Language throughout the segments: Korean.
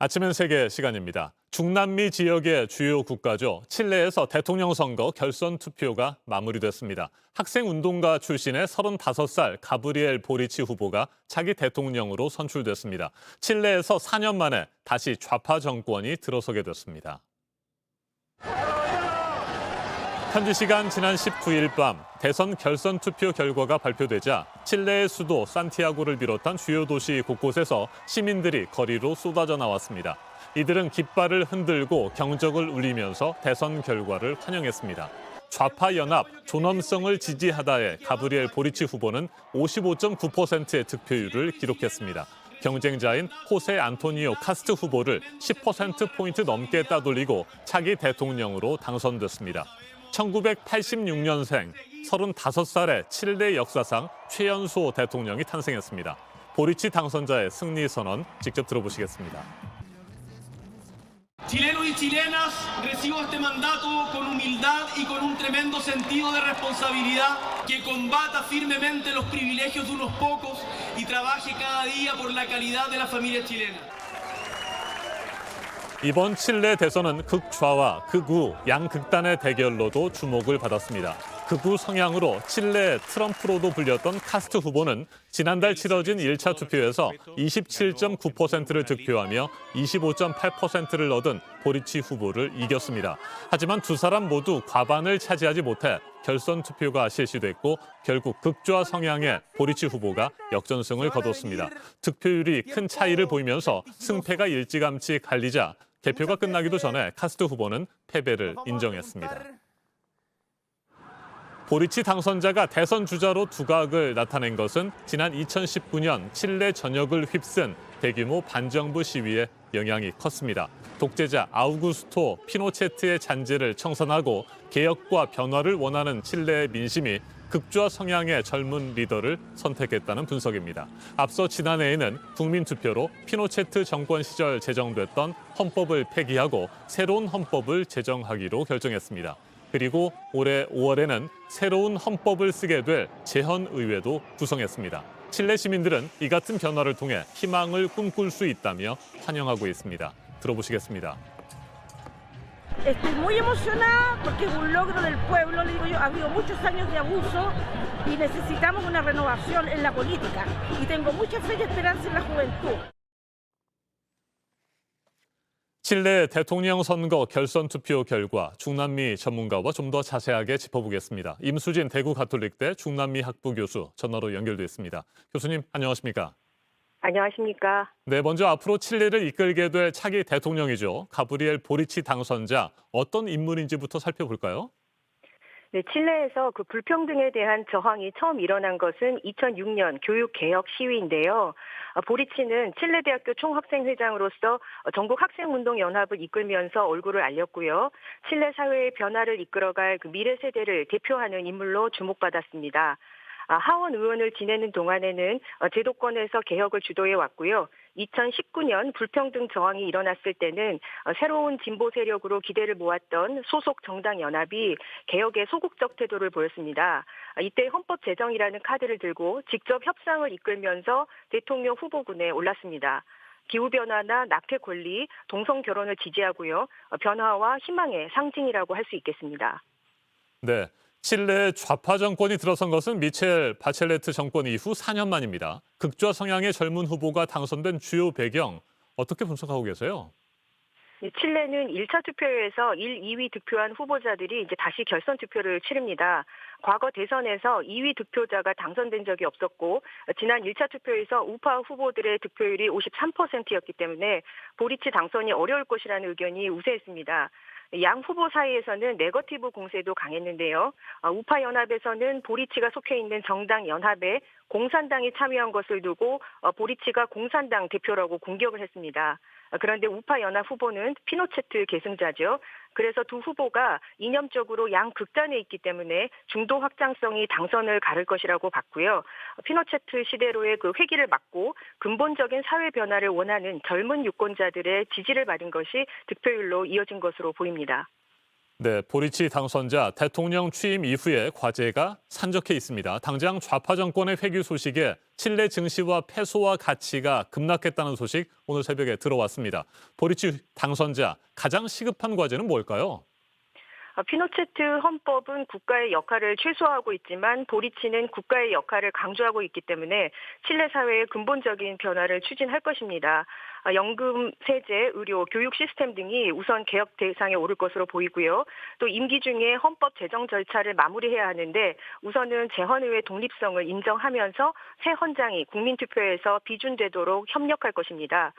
아침엔 세계 시간입니다. 중남미 지역의 주요 국가죠. 칠레에서 대통령 선거 결선 투표가 마무리됐습니다. 학생 운동가 출신의 35살 가브리엘 보리치 후보가 차기 대통령으로 선출됐습니다. 칠레에서 4년 만에 다시 좌파 정권이 들어서게 됐습니다. 현지 시간 지난 19일 밤 대선 결선 투표 결과가 발표되자 칠레의 수도 산티아고를 비롯한 주요 도시 곳곳에서 시민들이 거리로 쏟아져 나왔습니다. 이들은 깃발을 흔들고 경적을 울리면서 대선 결과를 환영했습니다. 좌파 연합 존엄성을 지지하다의 가브리엘 보리치 후보는 55.9%의 득표율을 기록했습니다. 경쟁자인 호세 안토니오 카스트 후보를 10%포인트 넘게 따돌리고 차기 대통령으로 당선됐습니다. 1986년생 35살의 칠레 역사상 최연소 대통령이 탄생했습니다. 보리치 당선자의 승리 선언 직접 들어보시겠습니다. Chilenos y chilenas, recibo este mandato con humildad y con un tremendo sentido de responsabilidad que combata firmemente los privilegios de unos pocos y trabaje cada día por la calidad de la familia chilena. 이번 칠레 대선은 극좌와 극우 양극단의 대결로도 주목을 받았습니다. 극우 성향으로 칠레 트럼프로도 불렸던 카스트 후보는 지난달 치러진 1차 투표에서 27.9%를 득표하며 25.8%를 얻은 보리치 후보를 이겼습니다. 하지만 두 사람 모두 과반을 차지하지 못해 결선 투표가 실시됐고 결국 극좌 성향의 보리치 후보가 역전승을 거뒀습니다. 득표율이 큰 차이를 보이면서 승패가 일찌감치 갈리자 개표가 끝나기도 전에 카스트 후보는 패배를 인정했습니다. 보리치 당선자가 대선 주자로 두각을 나타낸 것은 지난 2019년 칠레 전역을 휩쓴 대규모 반정부 시위에 영향이 컸습니다. 독재자 아우구스토 피노체트의 잔재를 청산하고 개혁과 변화를 원하는 칠레의 민심이 극좌 성향의 젊은 리더를 선택했다는 분석입니다. 앞서 지난해에는 국민투표로 피노체트 정권 시절 제정됐던 헌법을 폐기하고 새로운 헌법을 제정하기로 결정했습니다. 그리고 올해 5월에는 새로운 헌법을 쓰게 될 재헌의회도 구성했습니다. 칠레 시민들은 이 같은 변화를 통해 희망을 꿈꿀 수 있다며 환영하고 있습니다. 들어보시겠습니다. Estoy muy emocionada porque es un logro del pueblo, le digo yo, ha habido muchos años de abuso y necesitamos una renovación en la política. Y tengo mucha fe y esperanza en la juventud. 칠레 대통령 선거 결선 투표 결과 중남미 전문가와 좀 더 자세하게 짚어보겠습니다. 임수진 대구 가톨릭대 중남미 학부 교수 전화로 연결돼 있습니다. 교수님 안녕하십니까? 안녕하십니까. 네, 먼저 앞으로 칠레를 이끌게 될 차기 대통령이죠. 가브리엘 보리치 당선자 어떤 인물인지부터 살펴볼까요? 네, 칠레에서 그 불평등에 대한 저항이 처음 일어난 것은 2006년 교육개혁 시위인데요. 보리치는 칠레 대학교 총학생회장으로서 전국 학생운동연합을 이끌면서 얼굴을 알렸고요. 칠레 사회의 변화를 이끌어갈 그 미래 세대를 대표하는 인물로 주목받았습니다. 하원 의원을 지내는 동안에는 제도권에서 개혁을 주도해 왔고요. 2019년 불평등 저항이 일어났을 때는 새로운 진보 세력으로 기대를 모았던 소속 정당 연합이 개혁에 소극적 태도를 보였습니다. 이때 헌법 제정이라는 카드를 들고 직접 협상을 이끌면서 대통령 후보군에 올랐습니다. 기후변화나 낙태 권리, 동성 결혼을 지지하고요. 변화와 희망의 상징이라고 할 수 있겠습니다. 네, 칠레 좌파 정권이 들어선 것은 미첼 바첼레트 정권 이후 4년 만입니다. 극좌 성향의 젊은 후보가 당선된 주요 배경 어떻게 분석하고 계세요? 칠레는 1차 투표에서 1, 2위 득표한 후보자들이 이제 다시 결선 투표를 치릅니다. 과거 대선에서 2위 득표자가 당선된 적이 없었고 지난 1차 투표에서 우파 후보들의 득표율이 53%였기 때문에 보리치 당선이 어려울 것이라는 의견이 우세했습니다. 양 후보 사이에서는 네거티브 공세도 강했는데요. 우파 연합에서는 보리치가 속해 있는 정당 연합에 공산당이 참여한 것을 두고 보리치가 공산당 대표라고 공격을 했습니다. 그런데 우파 연합 후보는 피노체트 계승자죠. 그래서 두 후보가 이념적으로 양 극단에 있기 때문에 중도 확장성이 당선을 가를 것이라고 봤고요. 피노체트 시대로의 그 회기를 막고 근본적인 사회 변화를 원하는 젊은 유권자들의 지지를 받은 것이 득표율로 이어진 것으로 보입니다. 네, 보리치 당선자 대통령 취임 이후에 과제가 산적해 있습니다. 당장 좌파 정권의 회귀 소식에 칠레 증시와 페소와 가치가 급락했다는 소식 오늘 새벽에 들어왔습니다. 보리치 당선자 가장 시급한 과제는 뭘까요? 피노체트 헌법은 국가의 역할을 최소화하고 있지만 보리치는 국가의 역할을 강조하고 있기 때문에 칠레 사회의 근본적인 변화를 추진할 것입니다. 연금, 세제, 의료, 교육 시스템 등이 우선 개혁 대상에 오를 것으로 보이고요. 또 임기 중에 헌법 제정 절차를 마무리해야 하는데 우선은 재헌의회 독립성을 인정하면서 새 헌장이 국민투표에서 비준되도록 협력할 것입니다.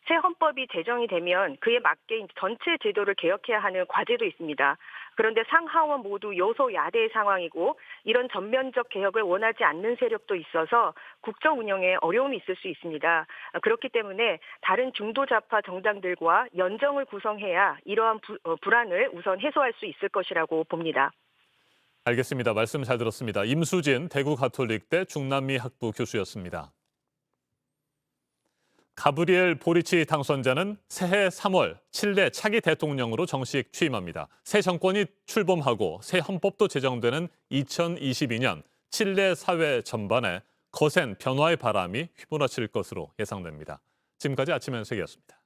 새 헌법이 제정이 되면 그에 맞게 전체 제도를 개혁해야 하는 과제도 있습니다. 그런데 상하원 모두 여소야대의 상황이고 이런 전면적 개혁을 원하지 않는 세력도 있어서 국정 운영에 어려움이 있을 수 있습니다. 그렇기 때문에 다른 중도좌파 정당들과 연정을 구성해야 이러한 불안을 우선 해소할 수 있을 것이라고 봅니다. 알겠습니다. 말씀 잘 들었습니다. 임수진 대구 가톨릭대 중남미 학부 교수였습니다. 가브리엘 보리치 당선자는 새해 3월 칠레 차기 대통령으로 정식 취임합니다. 새 정권이 출범하고 새 헌법도 제정되는 2022년 칠레 사회 전반에 거센 변화의 바람이 휘몰아칠 것으로 예상됩니다. 지금까지 아침 현석이었습니다.